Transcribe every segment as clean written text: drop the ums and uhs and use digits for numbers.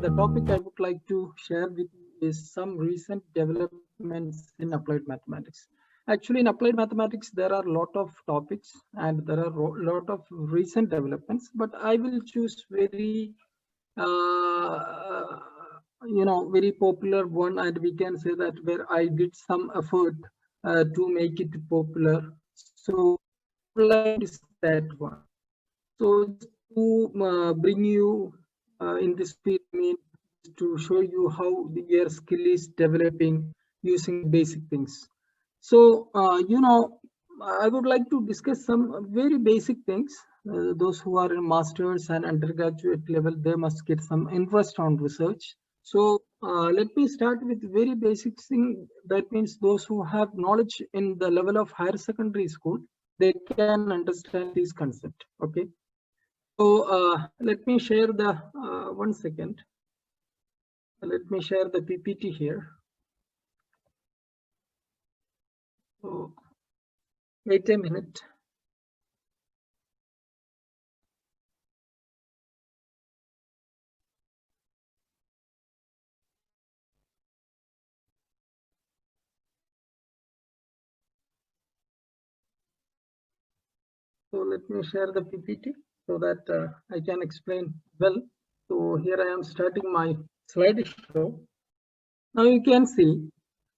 the topic I would like to share with you is some recent developments in applied mathematics. Actually, in applied mathematics, there are a lot of topics and there are a lot of recent developments, but I will choose very, very popular one, and we can say that where I did some effort to make it popular. So, I would like to discuss that one. So, just to bring you in this field, to show you how your skill is developing using the basic things. So, I would like to discuss some very basic things. Those who are in masters and undergraduate level, they must get some interest on research. So let me start with very basic thing. That means those who have knowledge in the level of higher secondary school, they can understand this concept. Okay. So let me share the 1 second. Let me share the PPT here. So wait a minute. So let me share the PPT so that I can explain well. So here I am starting my slideshow. Now you can see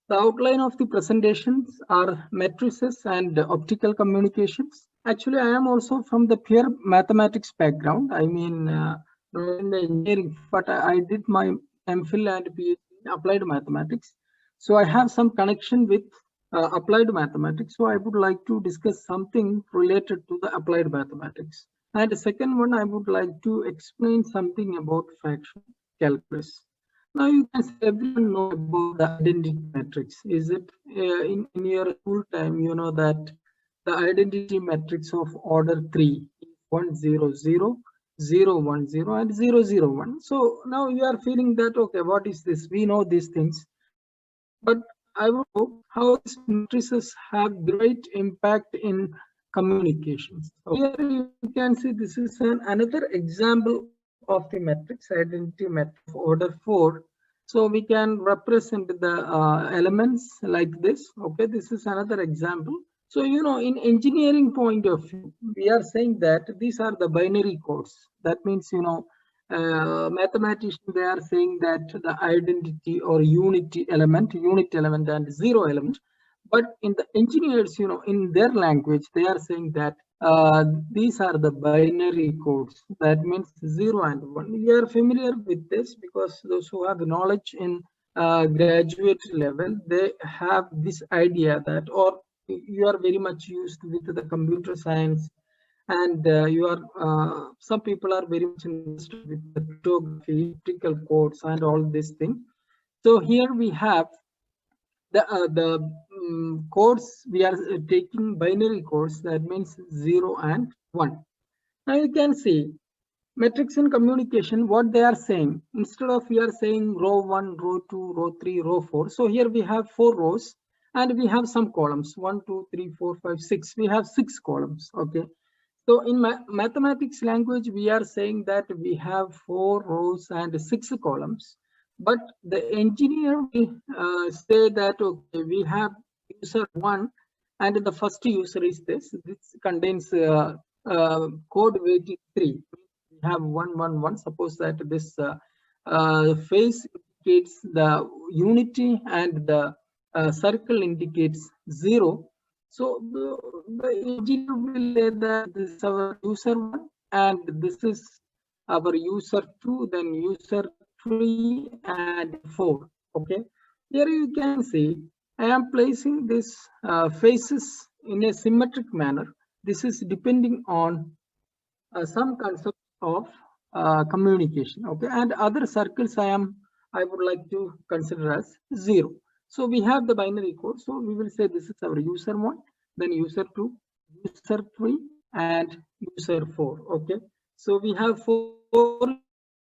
the outline of the presentations are matrices and optical communications. Actually, I am also from the pure mathematics background. I mean, not in the engineering, but I did my MPhil and PhD in applied mathematics. So I have some connection with applied mathematics. So I would like to discuss something related to the applied mathematics. And the second one, I would like to explain something about fraction calculus. Now you can say everyone know about the identity matrix. Is it in your school time? You know that the identity matrix of order 3 is 1 0 0 0 1 0 and 0 0 1. So now you are feeling that okay, what is this? We know these things, but I will know how these matrices have great impact in communications. So here you can see this is another example of the matrix, identity matrix of order 4. So we can represent the elements like this. Okay, this is another example. So, you know, in engineering point of view, we are saying that these are the binary codes. That means, you know, mathematicians, they are saying that the identity or unit element and zero element. But in the engineers, you know, in their language, they are saying that these are the binary codes. That means 0 and 1. We are familiar with this because those who have knowledge in graduate level, they have this idea that, or you are very much used with the computer science, and you are some people are very much interested with the cryptography, optical codes, and all this thing. So here we have the codes. We are taking binary codes. That means 0 and 1. Now you can see metrics in communication, what they are saying. Instead of we are saying row 1, row 2, row 3, row 4. So here we have 4 rows and we have some columns. 1, 2, 3, 4, 5, 6. We have 6 columns. Okay. So in mathematics language, we are saying that we have 4 rows and 6 columns. But the engineer will say that, okay, we have user 1 and the first user is this. This contains code weight 3. We have 1 1 1. Suppose that this face indicates the unity and the circle indicates 0. So the engineer will say that this is our user 1 and this is our user 2, then user 3 and 4. Okay. Here you can see I am placing this faces in a symmetric manner. This is depending on some concept of communication. Okay, and other circles I would like to consider as 0. So we have the binary code. So we will say this is our user 1, then user 2, user 3, and user 4. Okay, so we have 4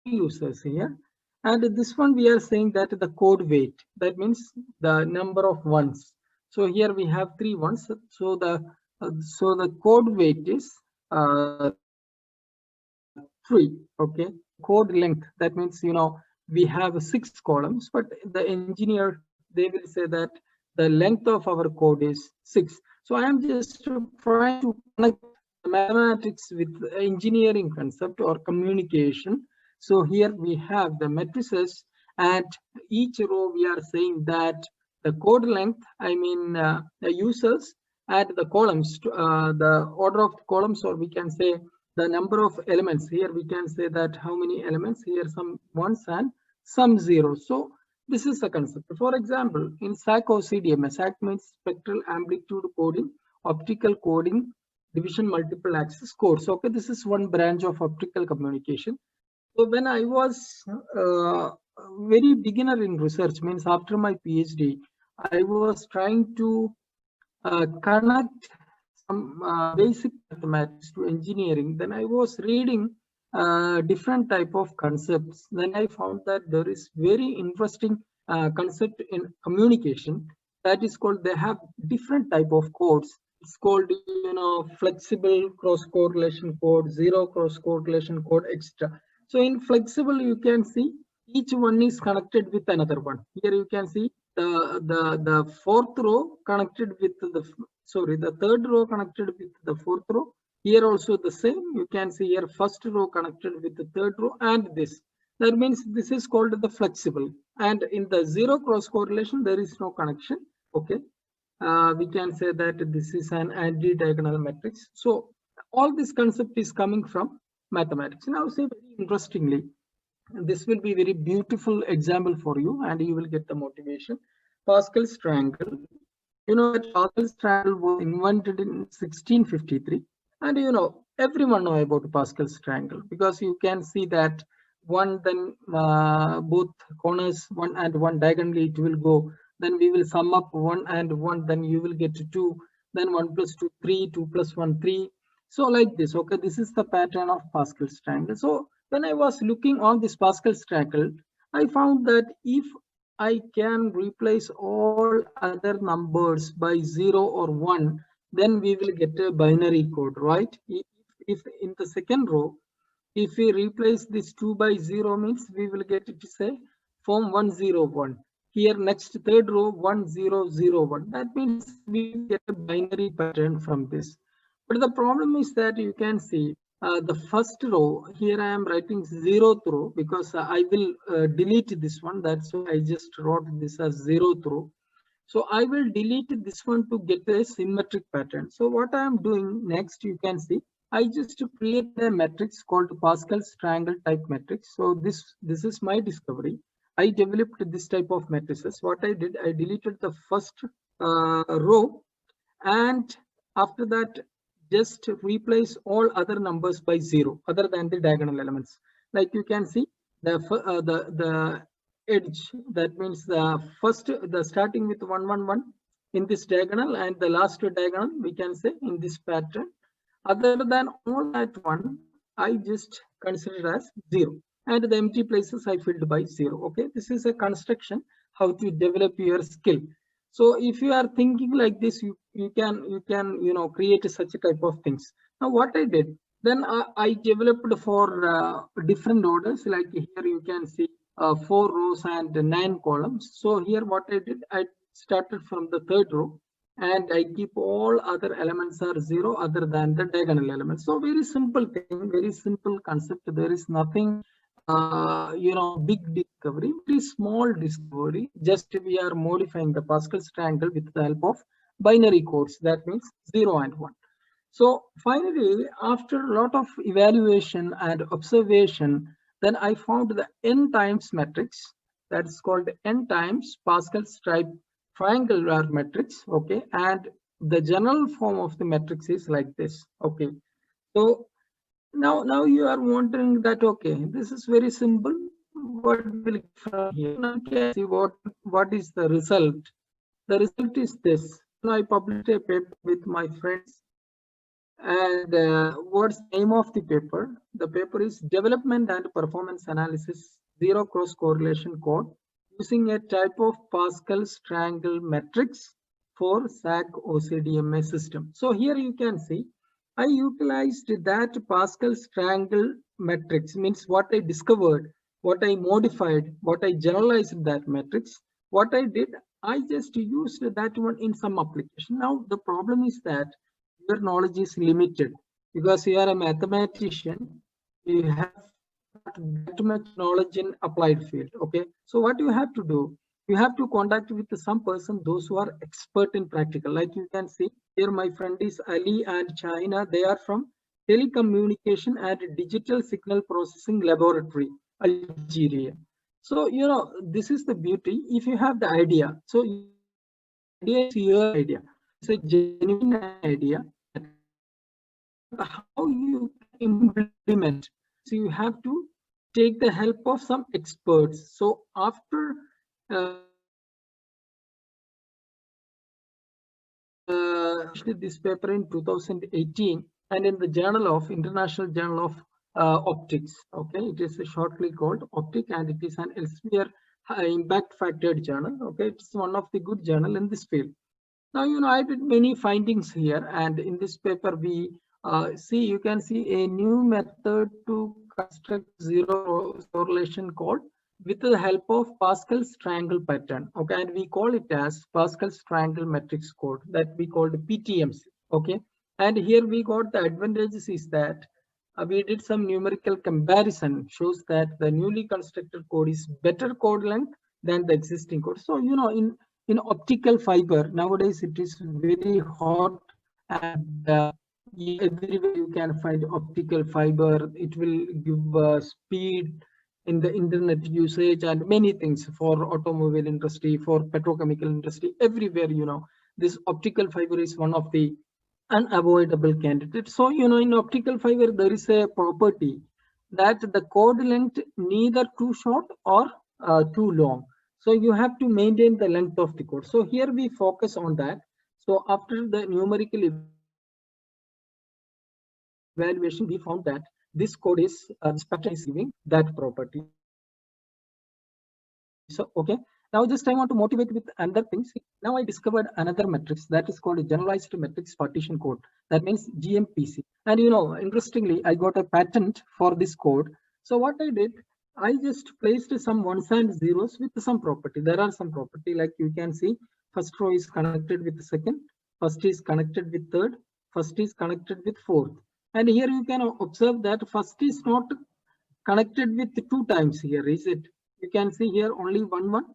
users here. And this one we are saying that the code weight, that means the number of ones. So here we have 3 ones. So the code weight is 3. Okay, code length, that means, you know, we have 6 columns, but the engineer, they will say that the length of our code is 6. So I am just trying to connect mathematics with engineering concept or communication. So here we have the matrices, and each row we are saying that the code length, I mean the users, and the columns, the order of the columns, or we can say the number of elements. Here we can say that how many elements, here some ones and some zeros. So this is the concept. For example, in SAC OCDMA, SAC means spectral amplitude coding, optical coding, division multiple access codes. Okay, this is one branch of optical communication. So when I was very beginner in research, means after my PhD, I was trying to connect some basic mathematics to engineering. Then I was reading different type of concepts. Then I found that there is very interesting concept in communication that is called, they have different type of codes. It's called, flexible cross correlation code, zero cross correlation code, etc. So in flexible, you can see each one is connected with another one. Here you can see the fourth row connected with the third row connected with the fourth row. Here also the same. You can see here first row connected with the third row, and this. That means this is called the flexible. And in the zero cross correlation, there is no connection. Okay. We can say that this is an anti-diagonal matrix. So all this concept is coming from mathematics. Now, say very interestingly, this will be very beautiful example for you, and you will get the motivation. Pascal's triangle. You know that Pascal's triangle was invented in 1653, and everyone know about Pascal's triangle, because you can see that one, then both corners, one and one diagonally, it will go. Then we will sum up 1 and 1, then you will get 2, then 1 plus 2, 3, 2 plus 1, 3. So like this. Okay, this is the pattern of Pascal's triangle. So when I was looking on this Pascal's triangle, I found that if I can replace all other numbers by 0 or 1, then we will get a binary code, right? If in the second row, if we replace this 2 by 0, means we will get it to say form 101. Here next third row 1001. That means we get a binary pattern from this. But the problem is that you can see the first row, here I am writing 0th row, because I will delete this one. That's why I just wrote this as 0th row. So I will delete this one to get a symmetric pattern. So what I am doing next, you can see, I just create a matrix called Pascal's triangle type matrix. So this is my discovery. I developed this type of matrices. What I did, I deleted the first row, and after that, just replace all other numbers by 0 other than the diagonal elements. Like you can see the edge, that means the starting with 1 1 1 in this diagonal, and the last diagonal we can say in this pattern. Other than all that one, I just consider as 0, and the empty places I filled by 0. Okay, this is a construction how to develop your skill. So if you are thinking like this, you can create such a type of things. Now what I did, then I developed for different orders. Like here you can see 4 rows and 9 columns. So here what I did, I started from the third row, and I keep all other elements are 0 other than the diagonal elements. So very simple thing, very simple concept. There is nothing big discovery, very small discovery. Just we are modifying the Pascal's triangle with the help of binary codes. That means 0 and 1. So finally, after a lot of evaluation and observation, then I found the n times matrix, that is called n times Pascal's triangular matrix. Okay, and the general form of the matrix is like this. Okay, so now you are wondering that, okay, this is very simple. What will get from here? Now you can see what is the result. The result is this. Now I published a paper with my friends, and what's the name of the paper? The paper is Development and Performance Analysis Zero Cross Correlation Code using a type of Pascal's triangle matrix for SAC OCDMA system. So here you can see I utilized that Pascal's triangle matrix, means what I discovered. what I modified, what I generalized that matrix, what I did, I just used that one in some application. Now the problem is that your knowledge is limited because you are a mathematician, you have not that much knowledge in applied field. Okay, so what you have to do, you have to contact with some person, those who are expert in practical. Like you can see here, my friend is Ali and China. They are from Telecommunication and Digital Signal Processing Laboratory, Algeria. So, this is the beauty. If you have the idea, so idea is your idea. It's a genuine idea. How you implement? So you have to take the help of some experts. So after this paper in 2018, and in the International Journal of Optics. Okay, it is shortly called Optic, and it is an Elsevier impact factored journal. Okay, it's one of the good journal in this field. Now, I did many findings here, and in this paper we you can see a new method to construct zero correlation code with the help of Pascal's triangle pattern. Okay, and we call it as Pascal's triangle matrix code, that we called PTMC. Okay, and here we got the advantages is that we did some numerical comparison, shows that the newly constructed code is better code length than the existing code. So, in optical fiber nowadays, it is very hot, and everywhere you can find optical fiber. It will give speed in the internet usage and many things for automobile industry, for petrochemical industry, everywhere. This optical fiber is one of the unavoidable candidate. So, in optical fiber, there is a property that the code length neither too short or too long. So you have to maintain the length of the code. So here we focus on that. So after the numerical evaluation, we found that this code is this pattern is giving that property. So okay, now just I want to motivate with another things. Now I discovered another matrix that is called a generalized matrix partition code. That means GMPC. And interestingly, I got a patent for this code. So what I did, I just placed some ones and zeros with some property. There are some property, like you can see, first row is connected with the second, first is connected with third, first is connected with fourth. And here you can observe that first is not connected with 2 times here, is it? You can see here only 1 1,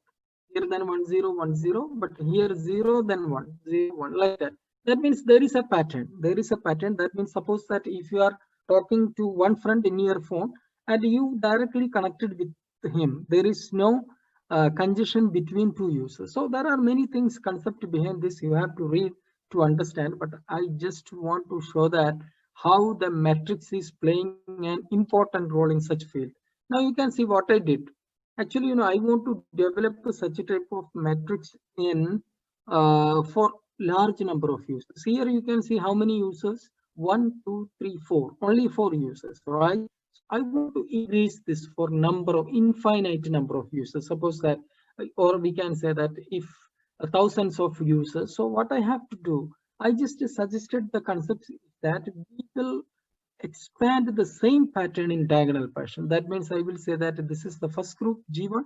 here then 1 0 1 0, but here 0 then 1 0 1, like that. That means there is a pattern. There is a pattern. That means suppose that if you are talking to one friend in your phone and you directly connected with him, there is no congestion between two users. So there are many things, concept behind this you have to read to understand, but I just want to show that how the matrix is playing an important role in such field. Now you can see what I did. Actually, I want to develop such a type of matrix in for large number of users. Here you can see how many users: 1, 2, 3, 4. Only 4 users, right? I want to increase this for number of infinite number of users. Suppose that, or we can say that if thousands of users. So what I have to do, I just suggested the concept that we will expand the same pattern in diagonal fashion. That means I will say that this is the first group G1,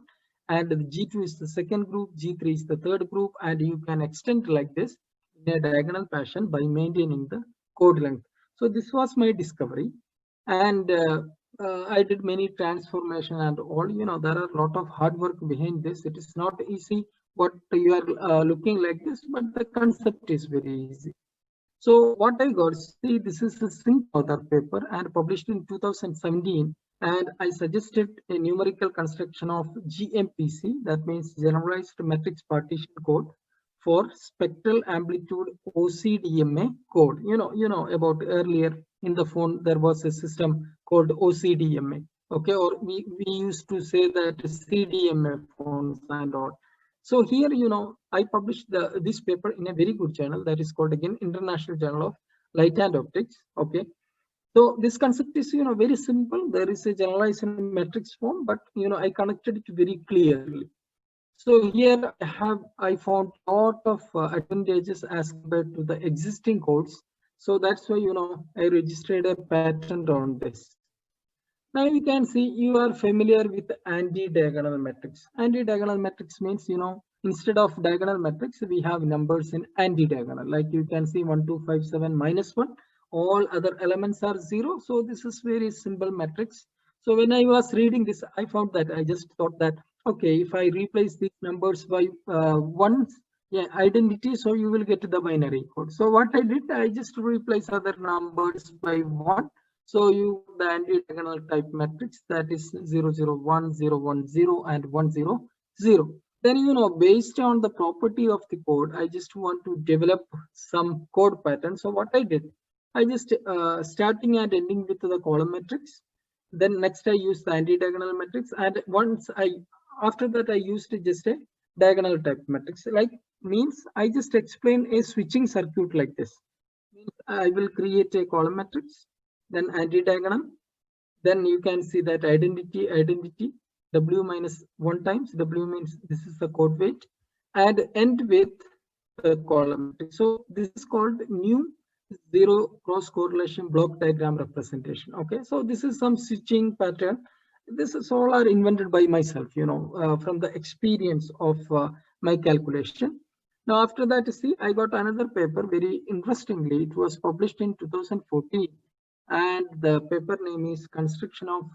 and G2 is the second group, G3 is the third group, and you can extend like this in a diagonal fashion by maintaining the code length. So this was my discovery, and I did many transformation and all. There are a lot of hard work behind this. It is not easy what you are looking like this, but the concept is very easy. So what I got, see, this is a sync author paper and published in 2017, and I suggested a numerical construction of GMPC, that means Generalized Matrix Partition Code, for spectral amplitude OCDMA code. You know about earlier in the phone there was a system called OCDMA. Okay, or we used to say that CDMA phones and all. So here, I published this paper in a very good journal that is called again International Journal of Light and Optics. Okay, so this concept is very simple. There is a generalized matrix form, but I connected it very clearly. So here I found a lot of advantages as compared to the existing codes. So that's why I registered a patent on this. Now you can see you are familiar with anti-diagonal matrix. Anti-diagonal matrix means, instead of diagonal matrix, we have numbers in anti-diagonal. Like you can see 1, 2, 5, 7, -1. All other elements are 0. So this is very simple matrix. So when I was reading this, I found that I just thought that, okay, if I replace these numbers by ones, yeah, identity, so you will get the binary code. So what I did, I just replace other numbers by 1. So you the anti-diagonal type matrix, that is 0, 0, 1, 0, 1, 0, and 1, 0, 0. Then, based on the property of the code, I just want to develop some code pattern. So what I did, I just starting and ending with the column matrix. Then next I use the anti-diagonal matrix, and after that I used just a diagonal type matrix. Like means I just explain a switching circuit like this. I will create a column matrix, then anti-diagonal, then you can see that identity, W minus 1 times, W means this is the code weight, and end with the column matrix. So this is called new zero cross correlation block diagram representation. Okay, so this is some switching pattern. This is all are invented by myself, from the experience of my calculation. Now after that, see, I got another paper. Very interestingly, it was published in 2014, and the paper name is Construction of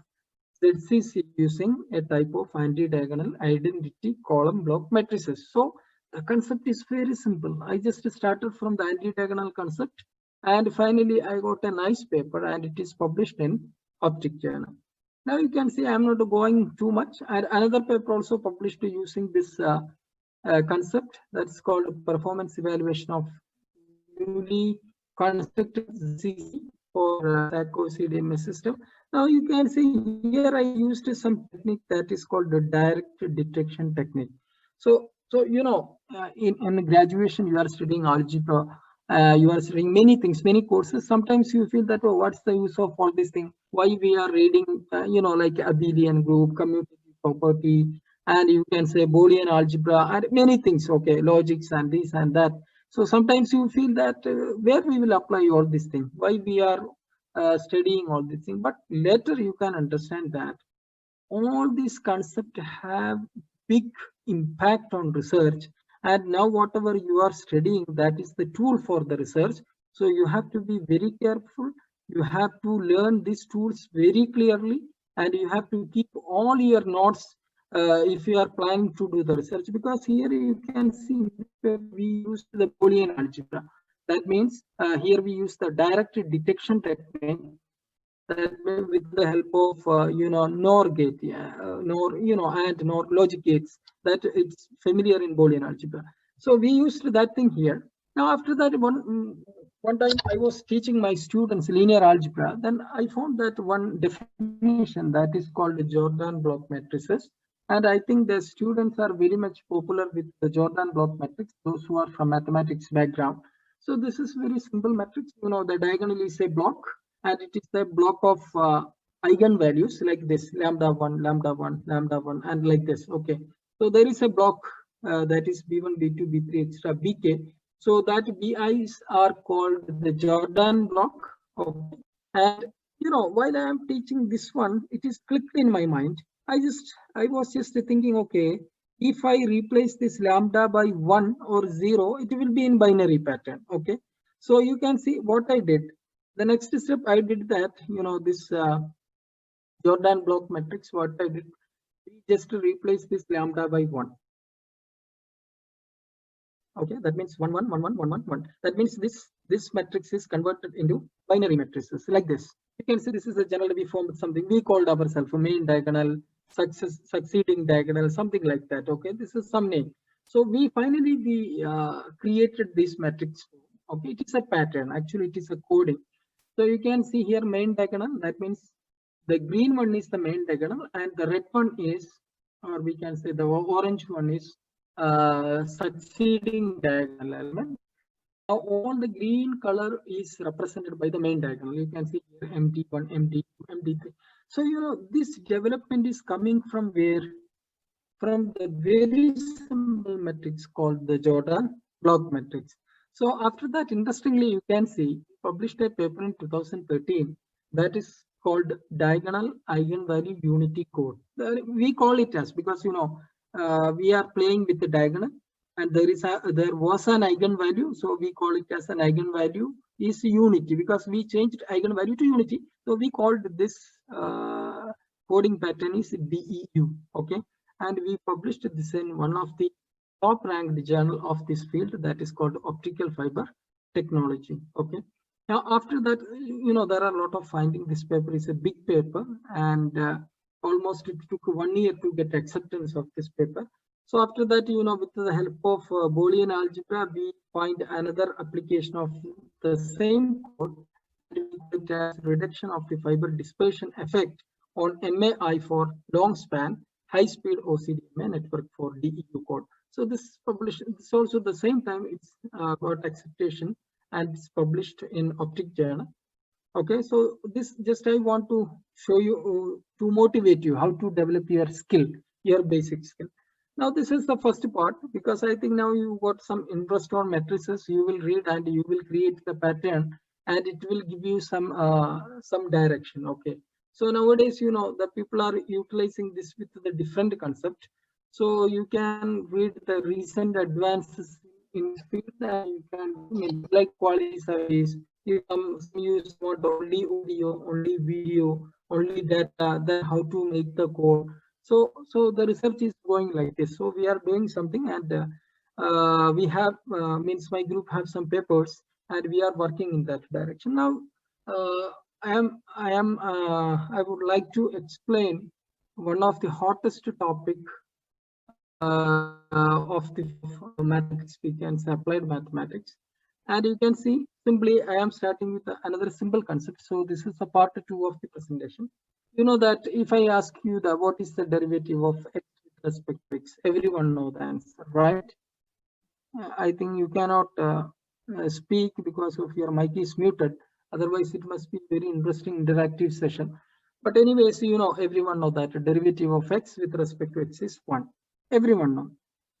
ZCC using a type of anti-diagonal identity column block matrices. So the concept is very simple. I just started from the anti-diagonal concept, and finally I got a nice paper, and it is published in Optic Journal. Now you can see I'm not going too much. And another paper also published using this concept, that's called performance evaluation of newly constructed ZCC for SACO CDMS system. Now you can see here I used some technique that is called the direct detection technique. So in graduation you are studying algebra, you are studying many things, many courses. Sometimes you feel that, oh, what's the use of all these things? Why we are reading, like abelian group, commutative property, and you can say Boolean algebra and many things. Okay, logics and this and that. So sometimes you feel that where we will apply all these things, why we are studying all these things. But later you can understand that all these concepts have big impact on research. And now whatever you are studying, that is the tool for the research. So you have to be very careful. You have to learn these tools very clearly, and you have to keep all your notes if you are planning to do the research, because here you can see we use the Boolean algebra. That means here we use the direct detection technique, that with the help of NOR gate, NOR, and NOR logic gates, that it's familiar in Boolean algebra. So we used that thing here. Now after that, one time I was teaching my students linear algebra, then I found that one definition that is called Jordan block matrices. And I think the students are very much popular with the Jordan block matrix, those who are from mathematics background. So this is very simple matrix. The diagonal is a block, and it is a block of eigenvalues like this, lambda 1, lambda 1, lambda 1, and like this. Okay, so there is a block that is b1, b2, b3, etc., bk. So that bi's are called the Jordan block. Okay, and while I am teaching this one, it is clicked in my mind. I was just thinking, okay, if I replace this lambda by 1 or 0, it will be in binary pattern. Okay, so you can see what I did. The next step I did that, this Jordan block matrix, what I did, we just replace this lambda by 1. Okay, that means 1, 1, 1, 1, 1, 1, 1. That means this matrix is converted into binary matrices like this. You can see this is a general we formed something we called ourselves main diagonal, succeeding diagonal, something like that. Okay, this is some name. So we finally created this matrix. Okay, it is a pattern. Actually, it is a coding. So you can see here main diagonal. That means the green one is the main diagonal, and the red one is, or we can say the orange one is succeeding diagonal element. Now all the green color is represented by the main diagonal. You can see here MD1, MD2, MD3. So this development is coming from where? From the very simple matrix called the Jordan block matrix. So after that, interestingly, you can see published a paper in 2013 that is called diagonal eigenvalue unity code. We call it as, because we are playing with the diagonal, and there was an eigenvalue, so we call it as an eigenvalue is unity, because we changed eigenvalue to unity. So we called this coding pattern is DEU. Okay, and we published this in one of the top ranked journal of this field, that is called Optical Fiber Technology. Okay, now after that, there are a lot of findings. This paper is a big paper, and almost it took 1 year to get acceptance of this paper. So after that, with the help of Boolean algebra, we find another application of the same code, it as reduction of the fiber dispersion effect on MAI for long span high-speed OCDMA network for DEU code. So this published, it's also the same time it's got acceptation, and it's published in Optic Journal. Okay, so this just I want to show you to motivate you how to develop your skill, your basic skill. Now this is the first part, because I think now you got some interest on matrices. You will read and you will create the pattern, and it will give you some direction. Okay, so nowadays the people are utilizing this with the different concept. So you can read the recent advances in field, and you can like quality service. Some use want only audio, only video, only data, then how to make the code. So the research is going like this. So we are doing something, and we have means my group have some papers, and we are working in that direction. Now I would like to explain one of the hottest topic of the mathematics, we can say applied mathematics. And you can see simply I am starting with another simple concept. So this is a part 2 of the presentation. You know that if I ask you what is the derivative of x with respect to x, everyone know the answer, right? I think you cannot speak because of your mic is muted. Otherwise, it must be very interesting interactive session. But anyways, everyone know that derivative of x with respect to x is 1. Everyone know.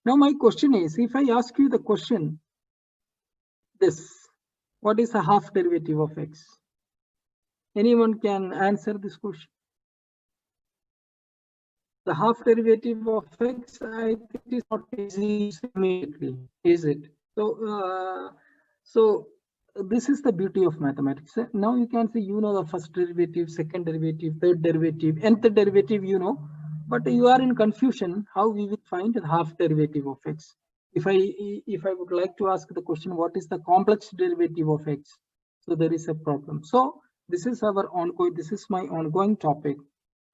Now my question is, if I ask you the question, this, what is a half derivative of x? Anyone can answer this question? The half derivative of x, I think it is not easy immediately, is it? So this is the beauty of mathematics. Now you can say the first derivative, second derivative, third derivative, nth derivative, but you are in confusion how we will find the half derivative of x. If I would like to ask the question, what is the complex derivative of x? So there is a problem. So this is my ongoing topic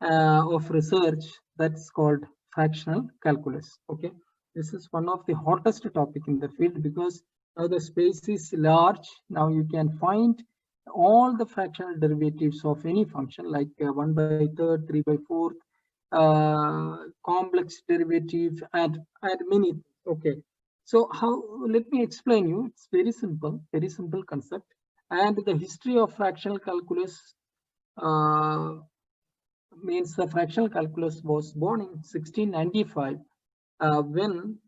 of research that's called fractional calculus. Okay, this is one of the hottest topic in the field, because now the space is large. Now you can find all the fractional derivatives of any function, like 1 by third, 3 by fourth, complex derivative, and many. Okay, so let me explain you. It's very simple concept. And the history of fractional calculus means the fractional calculus was born in 1695 when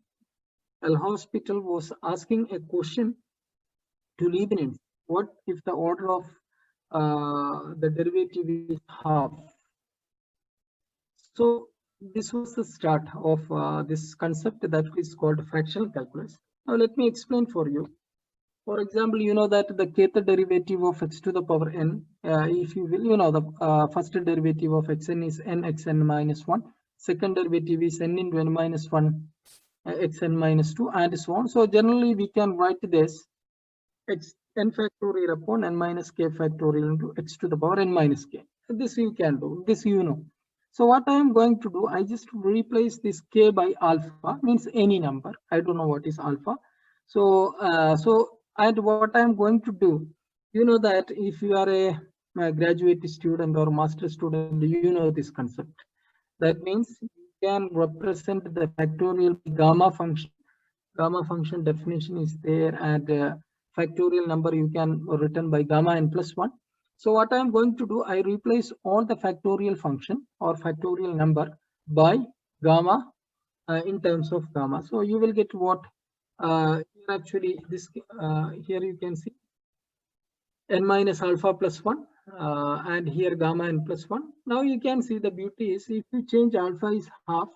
L'Hospital was asking a question to Leibniz: what if the order of the derivative is half? So this was the start of this concept that is called fractional calculus. Now let me explain for you. For example, that the kth derivative of x to the power n, if you will, the first derivative of xn is n xn minus 1. Second derivative is n into n minus 1 xn minus 2, and so on. So generally we can write this x n factorial upon n minus k factorial into x to the power n minus k. This you can do, this So what I am going to do, I just replace this k by alpha, means any number. I don't know what is alpha. So and what I am going to do, that if you are a graduate student or master student, this concept. That means you can represent the factorial gamma function. Gamma function definition is there, and factorial number you can written by gamma n plus 1. So what I am going to do, I replace all the factorial function or factorial number by gamma in terms of gamma. So you will get what actually this here you can see n minus alpha plus 1 and here gamma n plus 1. Now you can see the beauty is if you change alpha is half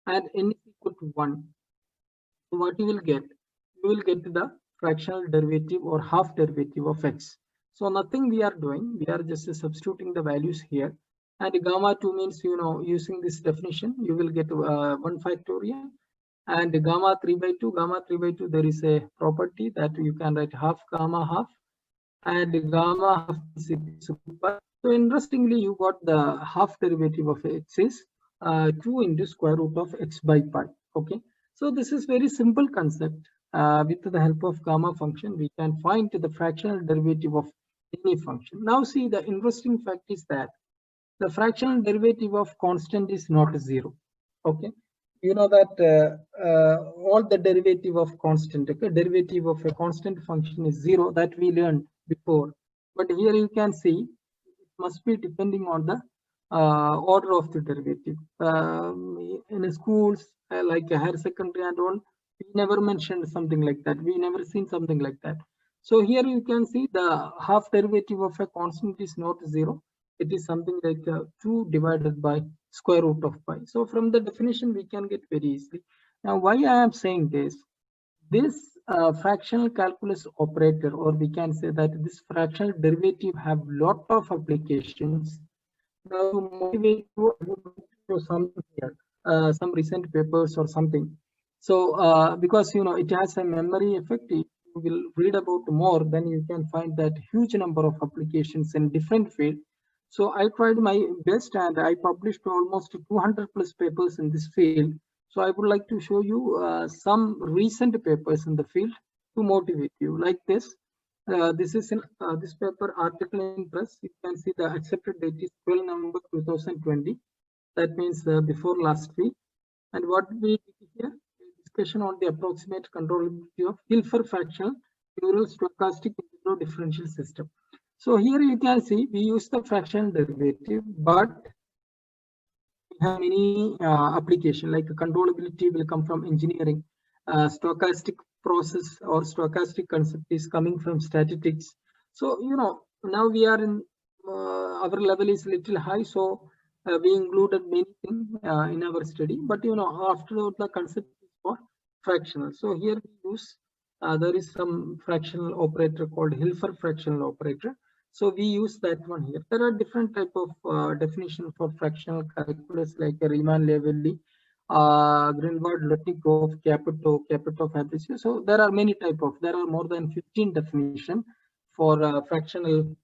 and n is equal to 1, so what you will get? You will get the fractional derivative or half derivative of x. So nothing we are doing, we are just substituting the values here. And gamma 2 means, using this definition, you will get 1 factorial. And gamma 3 by 2, there is a property that you can write half gamma half. And gamma half is equal to super. So interestingly, you got the half derivative of x is 2 into square root of x by pi. Okay. So this is very simple concept. With the help of gamma function, we can find the fractional derivative of any function. Now see, the interesting fact is that the fractional derivative of constant is not 0. Okay. You know that all the derivative of constant, okay, derivative of a constant function is 0, that we learned before. But here you can see it must be depending on the order of the derivative. In schools like higher secondary and all, we never mentioned something like that. We never seen something like that. So here you can see the half derivative of a constant is not 0. It is something like 2 divided by square root of pi. So from the definition we can get very easily. Now why I am saying this fractional calculus operator, or we can say that this fractional derivative have lot of applications. Now to motivate you, I would like to show something here, some recent papers or something. So because it has a memory effect, if you will read about more, then you can find that huge number of applications in different field. So I tried my best and I published almost 200 plus papers in this field. So I would like to show you some recent papers in the field to motivate you like this. This is in this paper article in press. You can see the accepted date is 12 November 2020. That means before last week. And what we did here, a discussion on the approximate controllability of Hilford fractional neural stochastic integral differential system. So here you can see we use the fractional derivative, but we have many application like controllability will come from engineering, stochastic process or stochastic concept is coming from statistics. So now we are in our level is little high, so we included many things in our study. But after the concept is for fractional. So here we use there is some fractional operator called Hilford fractional operator. So we use that one here. There are different type of definition for fractional calculus like Riemann-Levelli, Greenwald, Letnikov, Capito, Fabricio. So there are many type of. There are more than 15 definition for fractional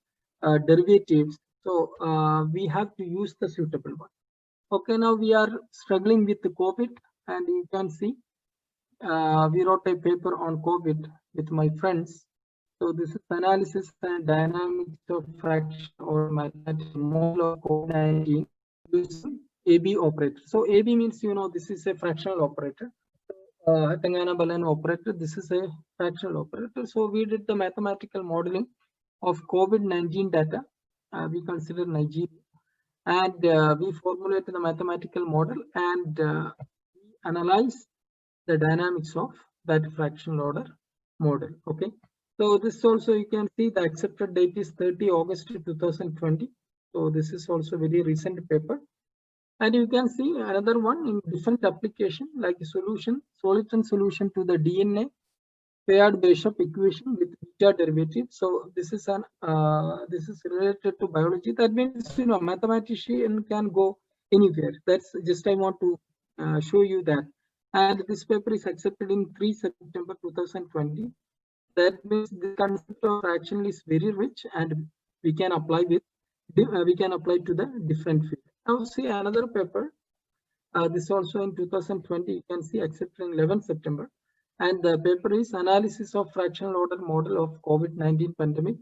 derivatives. So we have to use the suitable one. Okay, now we are struggling with the COVID, and you can see we wrote a paper on COVID with my friends. So this is analysis and dynamics of fraction or mathematical model of COVID-19 using AB operator. So AB means this is a fractional operator. Tangana-Ballan operator. This is a fractional operator. So we did the mathematical modeling of COVID-19 data. We consider Nigeria, and we formulated the mathematical model and we analyze the dynamics of that fractional order model. Okay. So this also you can see the accepted date is 30 August 2020. So this is also very recent paper. And you can see another one in different application like solution, Soliton solution to the DNA paired Bishop equation with beta derivative. So this is an this is related to biology. That means mathematician can go anywhere. That's just I want to show you that. And this paper is accepted in 3 September 2020. That means the concept of fraction is very rich, and we can apply with to the different field. Now see another paper. This also in 2020. You can see accepted in 11 September, and the paper is analysis of fractional order model of COVID-19 pandemic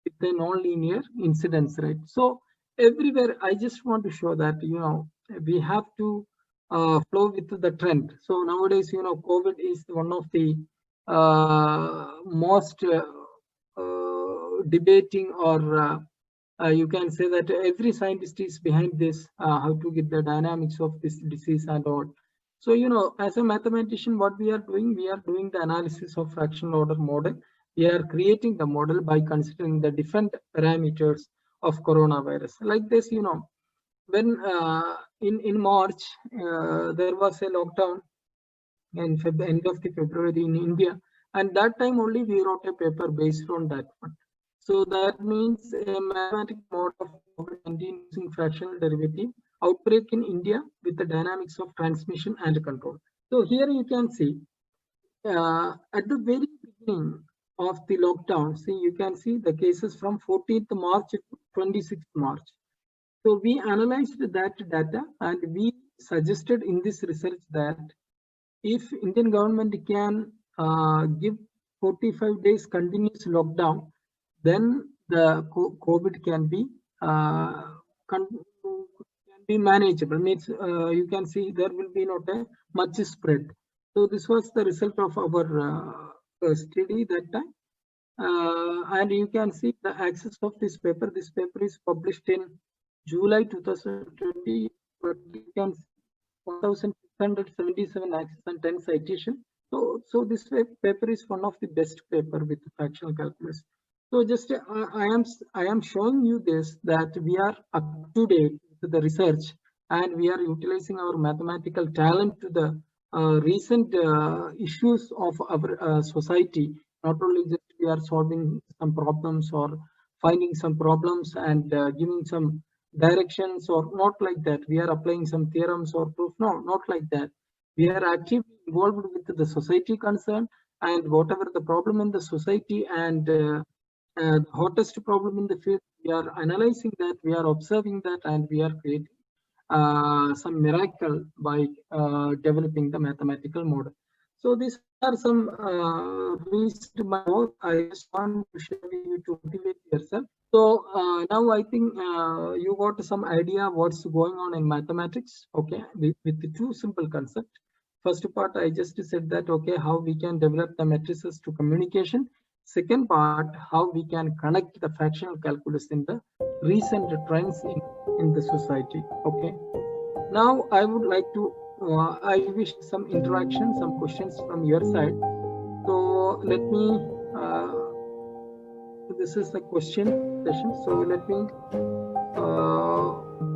with a non-linear incidence rate. So everywhere, I just want to show that we have to flow with the trend. So nowadays, COVID is one of the most debating, or you can say that every scientist is behind this, how to get the dynamics of this disease and all. So as a mathematician, what we are doing the analysis of fractional order model. We are creating the model by considering the different parameters of coronavirus. Like this, when in March there was a lockdown in end of the February in India, and that time only we wrote a paper based on that one. So that means a mathematical model of COVID-19 using fractional derivative outbreak in India with the dynamics of transmission and control. So here you can see at the very beginning of the lockdown, see you can see the cases from 14th March to 26th March. So we analyzed that data and we suggested in this research that if Indian government can give 45 days continuous lockdown, then the COVID can be manageable. Means you can see there will be not a much spread. So this was the result of our study that time. And you can see the access of this paper. This paper is published in July 2020, but you can see 1,677 access and 10 citation. So this paper is one of the best paper with fractional calculus. So just I am showing you this, that we are up to date with the research and we are utilizing our mathematical talent to the recent issues of our society. Not only just we are solving some problems or finding some problems and giving some directions, or not like that. We are applying some theorems or proof. No, not like that. We are actively involved with the society concerned, and whatever the problem in the society and the hottest problem in the field, we are analyzing that, we are observing that, and we are creating some miracle by developing the mathematical model. So these are some reasons to my work. I just want to share with you to motivate yourself. So now I think you got some idea what's going on in mathematics, okay, with the two simple concepts. First part, I just said that, okay, how we can develop the matrices to communication. Second part, how we can connect the fractional calculus in the recent trends in the society, okay. Now I would like to, I wish some interaction, some questions from your side. So let me, this is the question session. So let me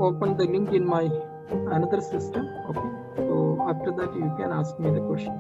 open the link in my another system, okay. So after that you can ask me the question.